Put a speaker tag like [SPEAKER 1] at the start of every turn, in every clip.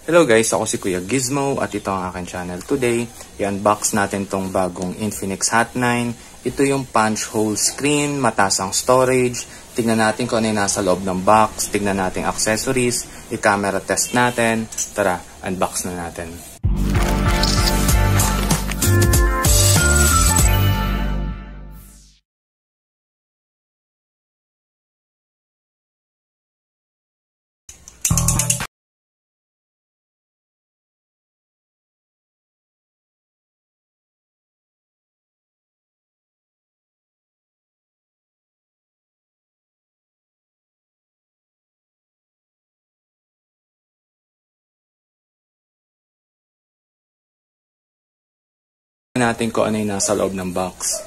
[SPEAKER 1] Hello guys, ako si Kuya Gizmo at ito ang aking channel. Today, i-unbox natin tong bagong Infinix Hot 9. Ito yung punch hole screen, mataas ang storage. Tingnan natin kung ano yung nasa loob ng box. Tingnan natin accessories. I-camera test natin. Tara, unbox na natin. Natin kung ano yung nasa loob ng box.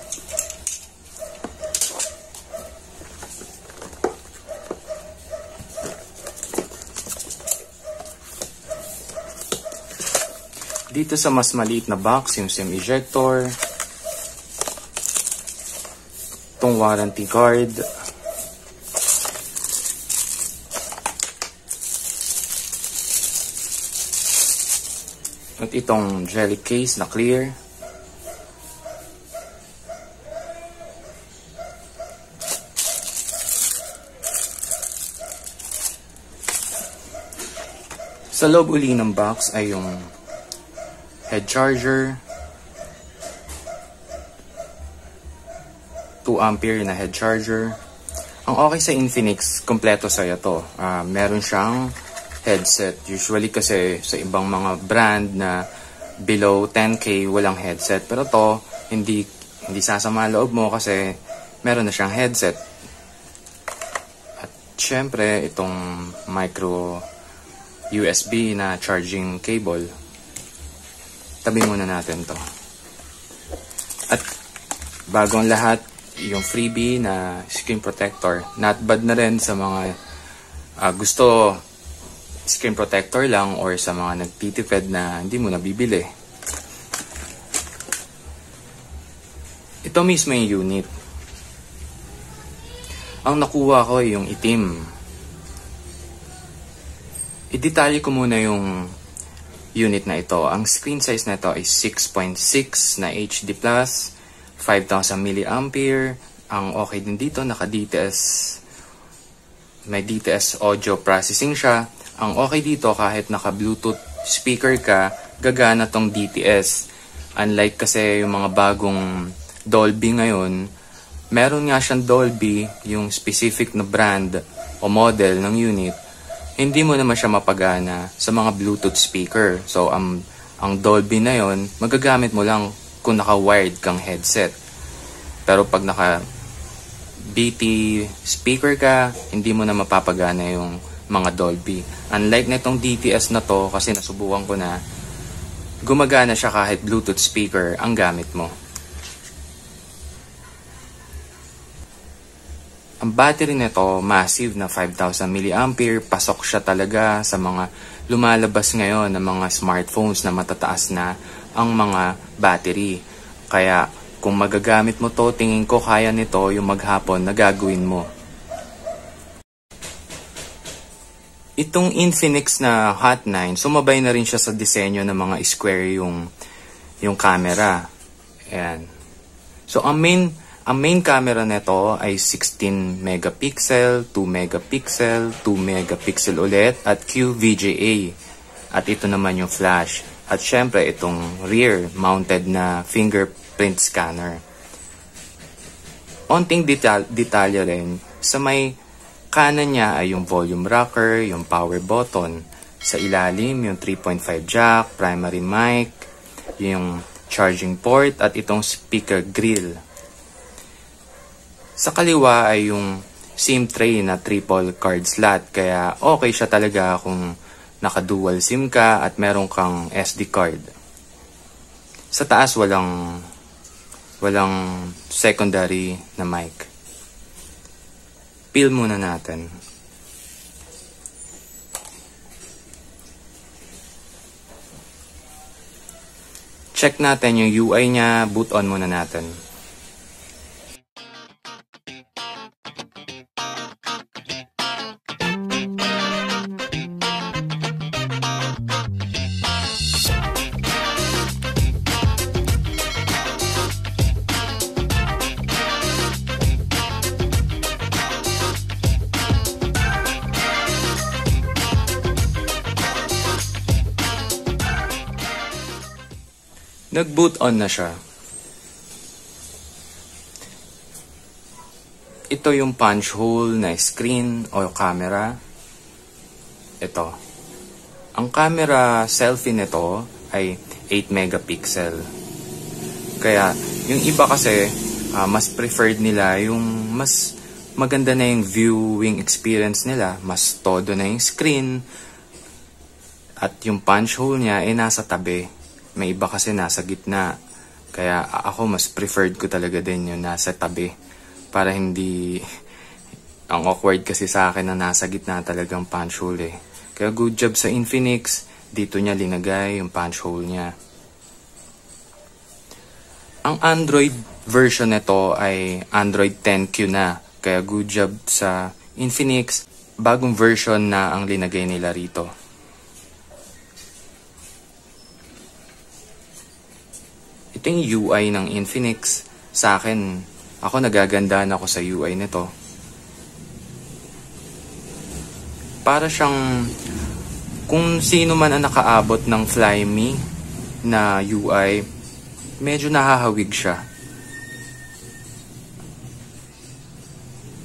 [SPEAKER 1] Dito sa mas maliit na box, yung SIM ejector, itong warranty card, at itong jelly case na clear. Sa loob uli ng box ay yung head charger, 2 ampere na head charger. Ang okay sa Infinix, kompleto sa'yo to. Meron siyang headset. Usually kasi sa ibang mga brand na below 10K walang headset. Pero to, hindi sasama loob mo kasi meron na siyang headset. At syempre, itong micro USB na charging cable. Tabi muna natin to. At bago ang lahat, yung freebie na screen protector. Not bad na rin sa mga gusto screen protector lang or sa mga nagtitipid na hindi mo nabibili. Ito mismo yung unit. Ang nakuha ko yung itim. I-detalye ko muna yung unit na ito. Ang screen size na ito ay 6.6 na HD+, 5,000 mAh. Ang okay din dito, naka-DTS. May DTS audio processing siya. Ang okay dito, kahit naka-Bluetooth speaker ka, gagana tong DTS. Unlike kasi yung mga bagong Dolby ngayon, meron nga siyang Dolby, yung specific na brand o model ng unit. Hindi mo naman siya mapagana sa mga Bluetooth speaker. So, ang Dolby na yon magagamit mo lang kung naka-wired kang headset. Pero pag naka-BT speaker ka, hindi mo na mapapagana yung mga Dolby. Unlike na itong DTS na to, kasi nasubukan ko na, gumagana siya kahit Bluetooth speaker ang gamit mo. Ang battery nito, massive na 5,000 mAh. Pasok siya talaga sa mga lumalabas ngayon ng mga smartphones na matataas na ang mga battery. Kaya kung magagamit mo to, tingin ko kaya nito yung maghapon na gagawin mo. Itong Infinix na Hot 9, sumabay na rin siya sa disenyo ng mga square yung camera. Ayan. So ang main camera nito ay 16 megapixel, 2 megapixel, 2 megapixel ulit at QVGA. At ito naman yung flash. At syempre itong rear mounted na fingerprint scanner. Onting detalye rin, sa may kanan niya ay yung volume rocker, yung power button. Sa ilalim yung 3.5 jack, primary mic, yung charging port at itong speaker grill. Sa kaliwa ay yung SIM tray na triple card slot. Kaya okay siya talaga kung naka-dual SIM ka at meron kang SD card. Sa taas walang secondary na mic. Peel muna natin. Check natin yung UI niya. Boot on muna natin. Nag-boot on na siya. Ito yung punch hole na screen o camera. Ito. Ang camera selfie nito ay 8 megapixel. Kaya yung iba kasi mas preferred nila yung mas maganda na yung viewing experience nila. Mas todo na yung screen. At yung punch hole niya ay nasa tabi. May iba kasi nasa gitna. Kaya ako mas preferred ko talaga din yung nasa tabi. Para hindi, ang awkward kasi sa akin na nasa gitna talagang punch hole eh. Kaya good job sa Infinix, dito niya linagay yung punch hole niya. Ang Android version nito ay Android 10Q na. Kaya good job sa Infinix, bagong version na ang linagay nila rito. Ito yung UI ng Infinix. Sa akin, ako nagagandaan ako sa UI nito. Para siyang kung sino man ang nakaabot ng Flyme na UI, medyo nahahawig siya.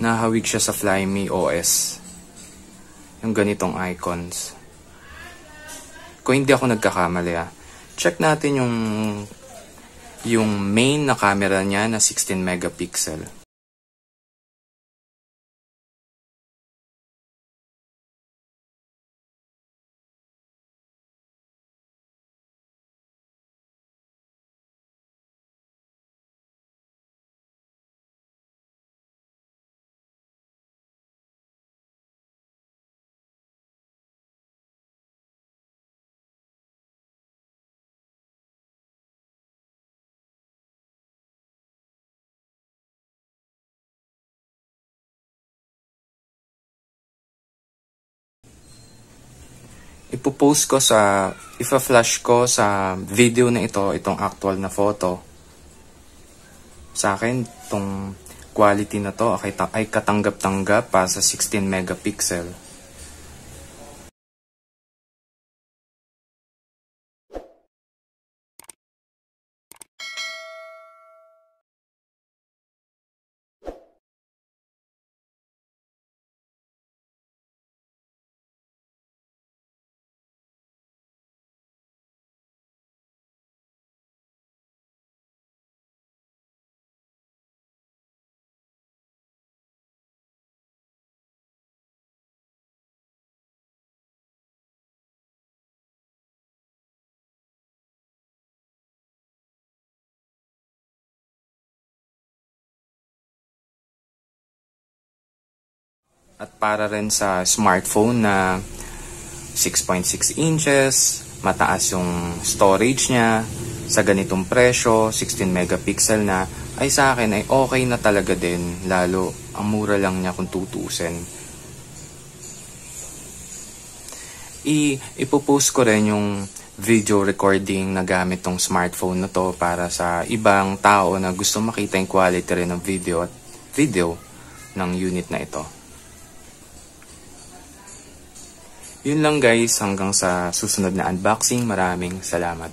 [SPEAKER 1] Nahahawig siya sa Flyme OS. Yung ganitong icons. Kung hindi ako nagkakamali check natin yung main na camera niya na 16 megapixel. Ipo-post ko ipa-flash ko sa video na ito, itong actual na photo. Sa akin, itong quality na to ay katanggap-tanggap pa sa 16 megapixel. At para rin sa smartphone na 6.6 inches, mataas yung storage niya, sa ganitong presyo, 16 megapixel na, ay sa akin ay okay na talaga din, lalo ang mura lang niya kung tutusin. Ipopost ko rin yung video recording na gamit tong smartphone na to para sa ibang tao na gusto makita yung quality rin ng video ng unit na ito. Yun lang guys, hanggang sa susunod na unboxing. Maraming salamat.